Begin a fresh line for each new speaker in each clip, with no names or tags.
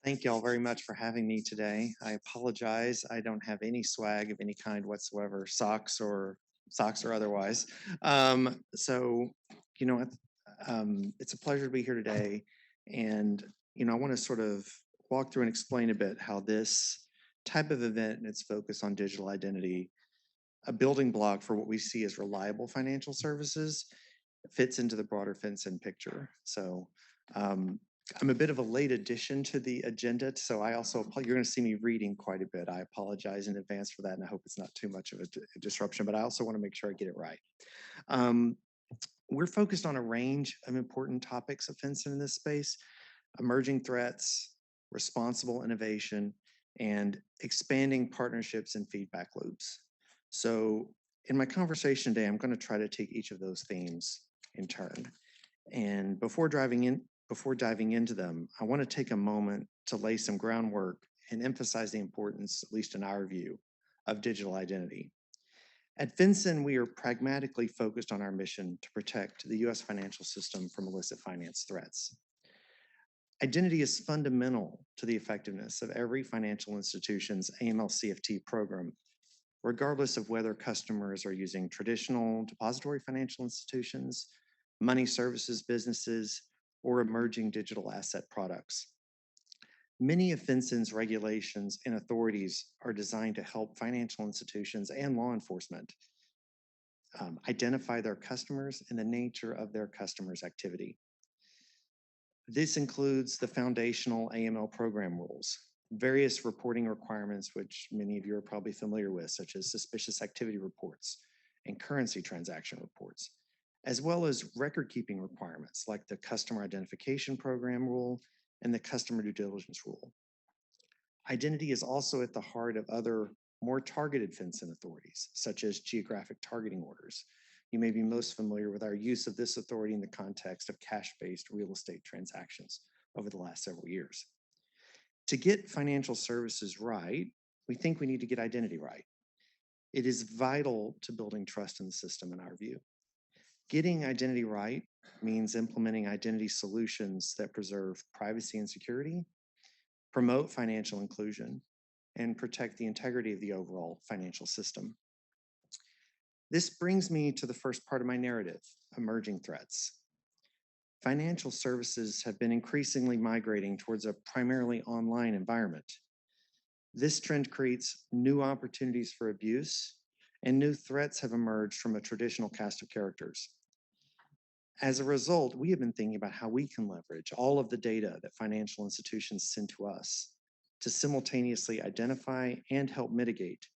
Thank y'all very much for having me today. I apologize. I don't have any swag of any kind whatsoever, socks or otherwise. So, you know, it's a pleasure to be here today. And, I want to sort of walk through and explain a bit how this type of event and its focus on digital identity, a building block for what we see as reliable financial services, fits into the broader FinCEN picture. So, I'm a bit of a late addition to the agenda, so you're going to see me reading quite a bit. I apologize in advance for that, and I hope it's not too much of a disruption, but I also want to make sure I get it right. We're focused on a range of important topics of FinCEN in this space: emerging threats, responsible innovation, and expanding partnerships and feedback loops. So in my conversation today, I'm going to try to take each of those themes in turn. And before diving into them, I want to take a moment to lay some groundwork and emphasize the importance, at least in our view, of digital identity. At FinCEN, we are pragmatically focused on our mission to protect the US financial system from illicit finance threats. Identity is fundamental to the effectiveness of every financial institution's AML-CFT program, regardless of whether customers are using traditional depository financial institutions, money services businesses, or emerging digital asset products. Many of FinCEN's regulations and authorities are designed to help financial institutions and law enforcement identify their customers and the nature of their customers' activity. This includes the foundational AML program rules, various reporting requirements, which many of you are probably familiar with, such as suspicious activity reports and currency transaction reports, as well as record-keeping requirements like the Customer Identification Program rule and the Customer Due Diligence rule. Identity is also at the heart of other more targeted FinCEN authorities, such as geographic targeting orders. You may be most familiar with our use of this authority in the context of cash-based real estate transactions over the last several years. To get financial services right, we think we need to get identity right. It is vital to building trust in the system, in our view. Getting identity right means implementing identity solutions that preserve privacy and security, promote financial inclusion, and protect the integrity of the overall financial system. This brings me to the first part of my narrative, emerging threats. Financial services have been increasingly migrating towards a primarily online environment. This trend creates new opportunities for abuse, and new threats have emerged from a traditional cast of characters. As a result, we have been thinking about how we can leverage all of the data that financial institutions send to us to simultaneously identify and help mitigate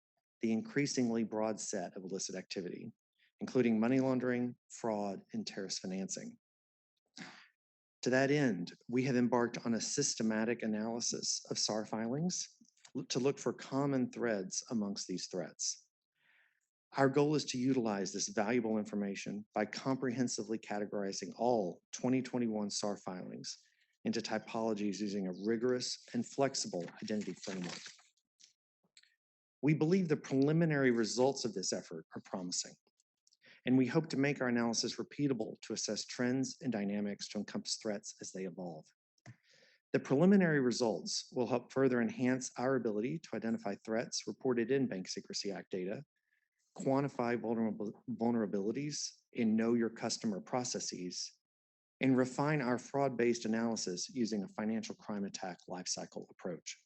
the increasingly broad set of illicit activity, including money laundering, fraud, and terrorist financing. To that end, we have embarked on a systematic analysis of SAR filings to look for common threads amongst these threats. Our goal is to utilize this valuable information by comprehensively categorizing all 2021 SAR filings into typologies using a rigorous and flexible identity framework. We believe the preliminary results of this effort are promising, and we hope to make our analysis repeatable to assess trends and dynamics to encompass threats as they evolve. The preliminary results will help further enhance our ability to identify threats reported in Bank Secrecy Act data, quantify vulnerabilities in Know Your Customer processes, and refine our fraud-based analysis using a financial crime attack lifecycle approach.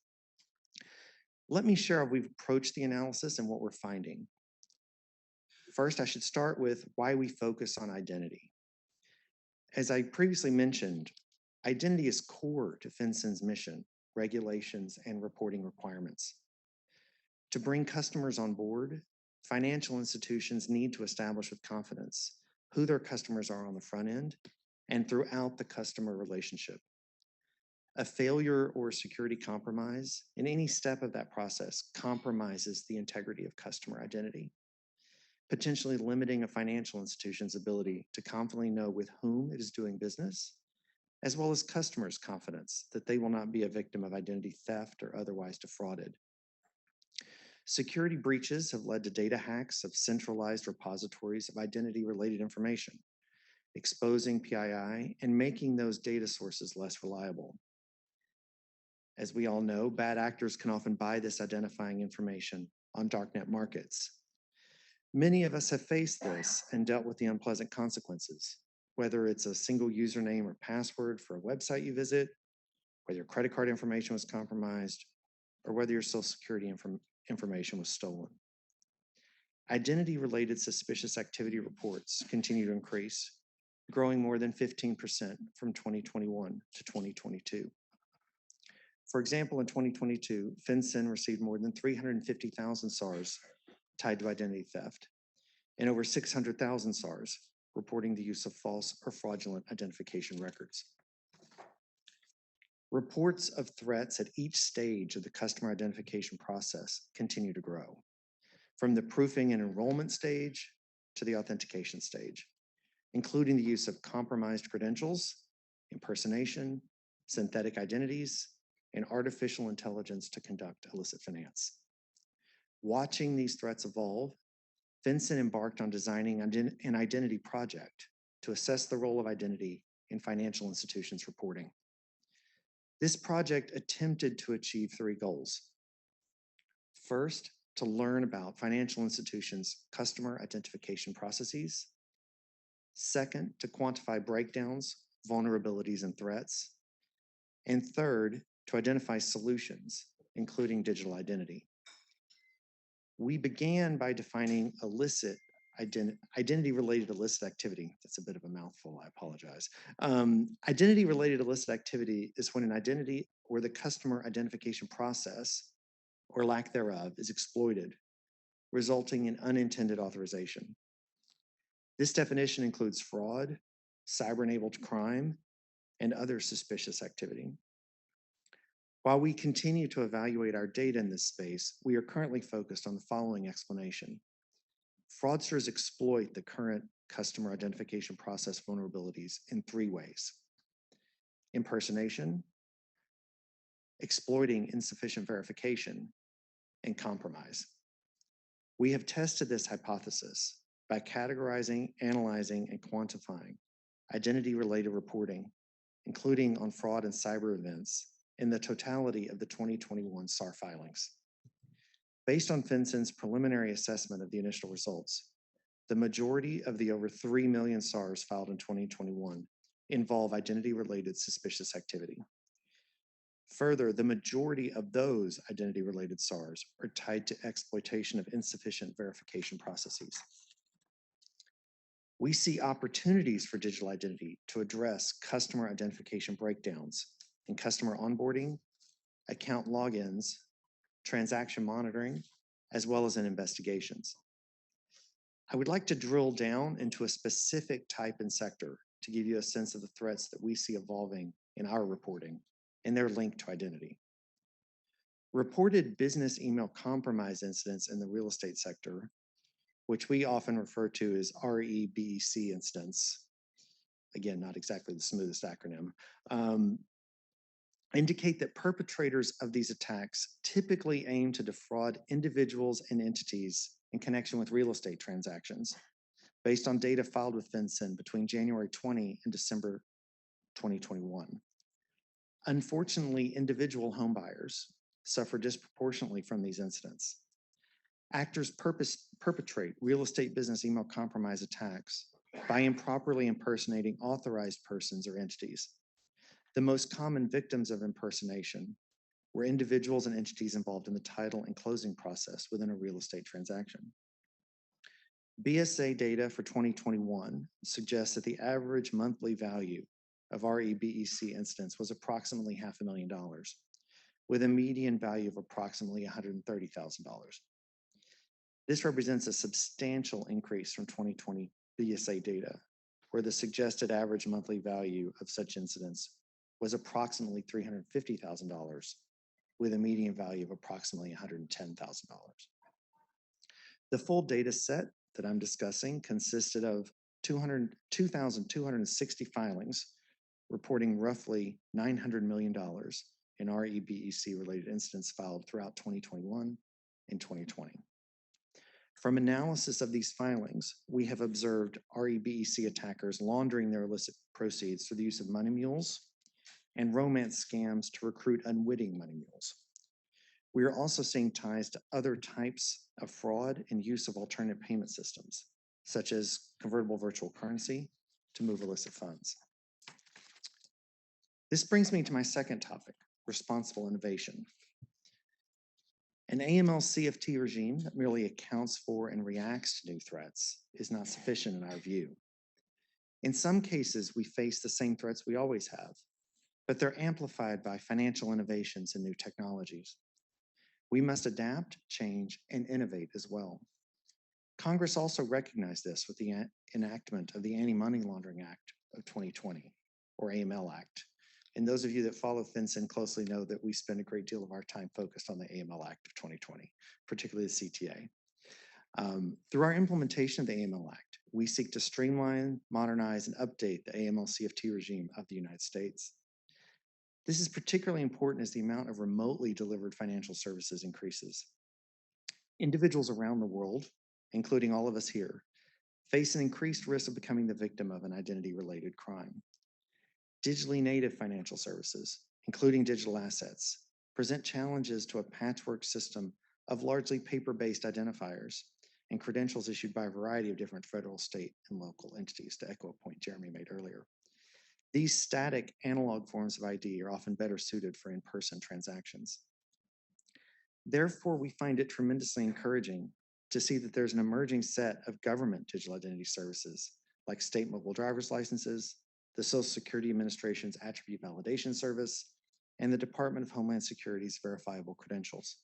Let me share how we've approached the analysis and what we're finding. First, I should start with why we focus on identity. As I previously mentioned, identity is core to FinCEN's mission, regulations, and reporting requirements. To bring customers on board, financial institutions need to establish with confidence who their customers are on the front end and throughout the customer relationship. A failure or security compromise in any step of that process compromises the integrity of customer identity, potentially limiting a financial institution's ability to confidently know with whom it is doing business, as well as customers' confidence that they will not be a victim of identity theft or otherwise defrauded. Security breaches have led to data hacks of centralized repositories of identity-related information, exposing PII and making those data sources less reliable. As we all know, bad actors can often buy this identifying information on darknet markets. Many of us have faced this and dealt with the unpleasant consequences, whether it's a single username or password for a website you visit, whether your credit card information was compromised, or whether your social security information was stolen. Identity-related suspicious activity reports continue to increase, growing more than 15% from 2021 to 2022. For example, in 2022, FinCEN received more than 350,000 SARs tied to identity theft, and over 600,000 SARs reporting the use of false or fraudulent identification records. Reports of threats at each stage of the customer identification process continue to grow, from the proofing and enrollment stage to the authentication stage, including the use of compromised credentials, impersonation, synthetic identities, and artificial intelligence to conduct illicit finance. Watching these threats evolve, FinCEN embarked on designing an identity project to assess the role of identity in financial institutions reporting. This project attempted to achieve 3 goals. First, to learn about financial institutions' customer identification processes. Second, to quantify breakdowns, vulnerabilities, and threats. And third, to identify solutions, including digital identity. We began by defining illicit identity-related illicit activity. That's a bit of a mouthful, I apologize. Identity-related illicit activity is when an identity or the customer identification process, or lack thereof, is exploited, resulting in unintended authorization. This definition includes fraud, cyber-enabled crime, and other suspicious activity. While we continue to evaluate our data in this space, we are currently focused on the following explanation. Fraudsters exploit the current customer identification process vulnerabilities in 3 ways. Impersonation, exploiting insufficient verification, and compromise. We have tested this hypothesis by categorizing, analyzing, and quantifying identity-related reporting, including on fraud and cyber events, in the totality of the 2021 SAR filings. Based on FinCEN's preliminary assessment of the initial results, the majority of the over 3 million SARs filed in 2021 involve identity-related suspicious activity. Further, the majority of those identity-related SARs are tied to exploitation of insufficient verification processes. We see opportunities for digital identity to address customer identification breakdowns in customer onboarding, account logins, transaction monitoring, as well as in investigations. I would like to drill down into a specific type and sector to give you a sense of the threats that we see evolving in our reporting and their link to identity. Reported business email compromise incidents in the real estate sector, which we often refer to as REBEC incidents, again, not exactly the smoothest acronym, indicate that perpetrators of these attacks typically aim to defraud individuals and entities in connection with real estate transactions, based on data filed with FinCEN between January 20 and December 2021. Unfortunately, individual homebuyers suffer disproportionately from these incidents. Actors perpetrate real estate business email compromise attacks by improperly impersonating authorized persons or entities. The most common victims of impersonation were individuals and entities involved in the title and closing process within a real estate transaction. BSA data for 2021 suggests that the average monthly value of REBEC incidents was approximately $500,000, with a median value of approximately $130,000. This represents a substantial increase from 2020 BSA data, where the suggested average monthly value of such incidents was approximately $350,000, with a median value of approximately $110,000. The full data set that I'm discussing consisted of 2,260 filings, reporting roughly $900 million in REBEC-related incidents filed throughout 2021 and 2020. From analysis of these filings, we have observed REBEC attackers laundering their illicit proceeds through the use of money mules, and romance scams to recruit unwitting money mules. We are also seeing ties to other types of fraud and use of alternative payment systems, such as convertible virtual currency to move illicit funds. This brings me to my second topic, responsible innovation. An AML CFT regime that merely accounts for and reacts to new threats is not sufficient in our view. In some cases, we face the same threats we always have, but they're amplified by financial innovations and new technologies. We must adapt, change, and innovate as well. Congress also recognized this with the enactment of the Anti-Money Laundering Act of 2020, or AML Act. And those of you that follow FinCEN closely know that we spend a great deal of our time focused on the AML Act of 2020, particularly the CTA. Through our implementation of the AML Act, we seek to streamline, modernize, and update the AML CFT regime of the United States. This is particularly important as the amount of remotely delivered financial services increases. Individuals around the world, including all of us here, face an increased risk of becoming the victim of an identity-related crime. Digitally native financial services, including digital assets, present challenges to a patchwork system of largely paper-based identifiers and credentials issued by a variety of different federal, state, and local entities, to echo a point Jeremy made earlier. These static analog forms of ID are often better suited for in-person transactions. Therefore, we find it tremendously encouraging to see that there's an emerging set of government digital identity services, like state mobile driver's licenses, the Social Security Administration's Attribute Validation Service, and the Department of Homeland Security's Verifiable Credentials.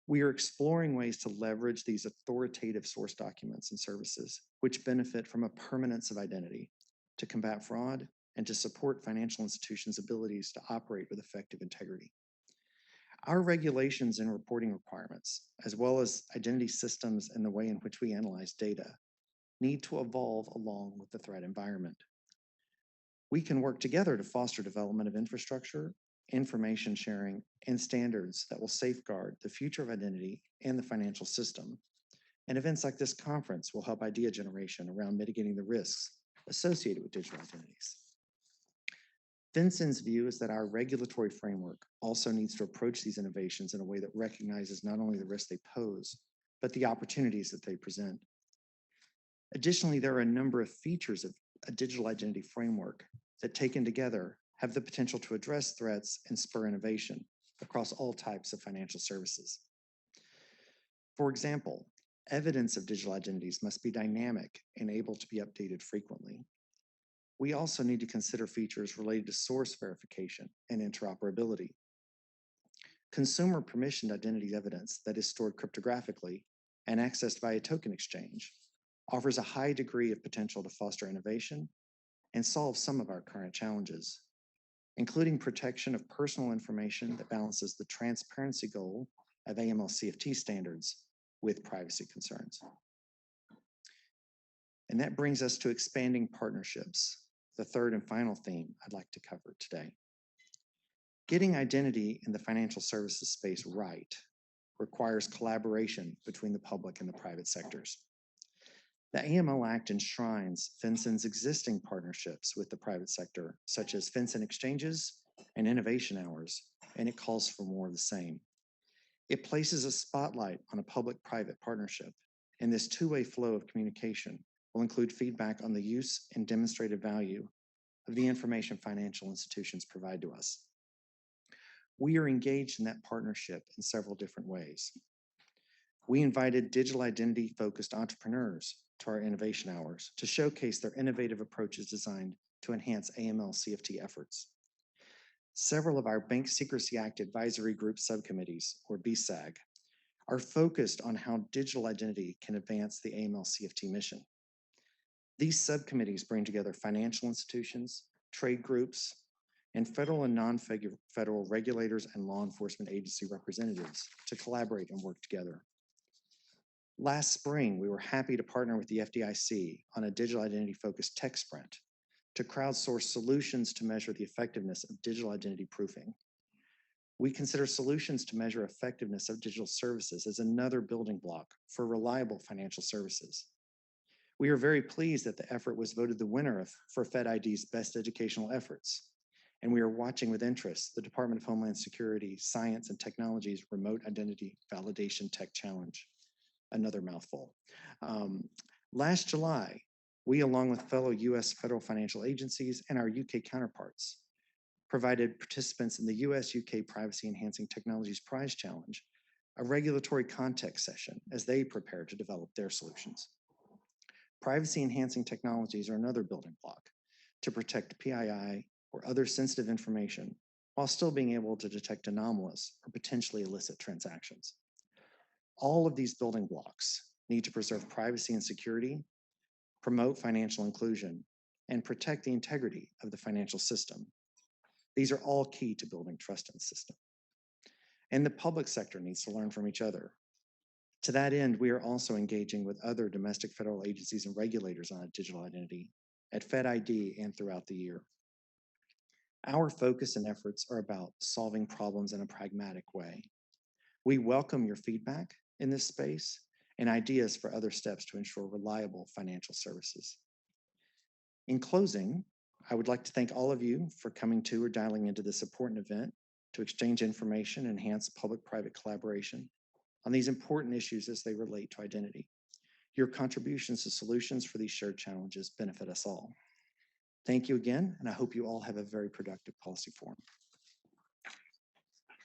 We are exploring ways to leverage these authoritative source documents and services, which benefit from a permanence of identity, to combat fraud and to support financial institutions' abilities to operate with effective integrity. Our regulations and reporting requirements, as well as identity systems and the way in which we analyze data, need to evolve along with the threat environment. We can work together to foster development of infrastructure, information sharing, and standards that will safeguard the future of identity and the financial system. And events like this conference will help idea generation around mitigating the risks associated with digital identities. FinCEN's view is that our regulatory framework also needs to approach these innovations in a way that recognizes not only the risks they pose, but the opportunities that they present. Additionally, there are a number of features of a digital identity framework that, taken together, have the potential to address threats and spur innovation across all types of financial services. For example, evidence of digital identities must be dynamic and able to be updated frequently. We also need to consider features related to source verification and interoperability. Consumer permissioned identity evidence that is stored cryptographically and accessed via token exchange offers a high degree of potential to foster innovation and solve some of our current challenges, including protection of personal information that balances the transparency goal of AML CFT standards with privacy concerns. And that brings us to expanding partnerships, the third and final theme I'd like to cover today. Getting identity in the financial services space right requires collaboration between the public and the private sectors. The AML Act enshrines FinCEN's existing partnerships with the private sector, such as FinCEN exchanges and innovation hours, and it calls for more of the same. It places a spotlight on a public-private partnership, and this two-way flow of communication will include feedback on the use and demonstrated value of the information financial institutions provide to us. We are engaged in that partnership in several different ways. We invited digital identity-focused entrepreneurs to our innovation hours to showcase their innovative approaches designed to enhance AML CFT efforts. Several of our Bank Secrecy Act Advisory Group subcommittees, or BSAG, are focused on how digital identity can advance the AML CFT mission. These subcommittees bring together financial institutions, trade groups, and federal and non-federal regulators and law enforcement agency representatives to collaborate and work together. Last spring, we were happy to partner with the FDIC on a digital identity-focused tech sprint to crowdsource solutions to measure the effectiveness of digital identity proofing. We consider solutions to measure effectiveness of digital services as another building block for reliable financial services. We are very pleased that the effort was voted the winner for FedID's Best Educational Efforts, And we are watching with interest the Department of Homeland Security Science and Technology's Remote Identity Validation Tech Challenge, another mouthful. Last July, we, along with fellow US federal financial agencies and our UK counterparts, provided participants in the US-UK Privacy Enhancing Technologies Prize Challenge a regulatory context session as they prepare to develop their solutions. Privacy enhancing technologies are another building block to protect PII or other sensitive information while still being able to detect anomalous or potentially illicit transactions. All of these building blocks need to preserve privacy and security, promote financial inclusion, and protect the integrity of the financial system. These are all key to building trust in the system. And the public sector needs to learn from each other. To that end, we are also engaging with other domestic federal agencies and regulators on digital identity at FedID and throughout the year. Our focus and efforts are about solving problems in a pragmatic way. We welcome your feedback in this space and ideas for other steps to ensure reliable financial services. In closing, I would like to thank all of you for coming to or dialing into this important event to exchange information and enhance public-private collaboration on these important issues as they relate to identity. Your contributions to solutions for these shared challenges benefit us all. Thank you again, and I hope you all have a very productive policy forum.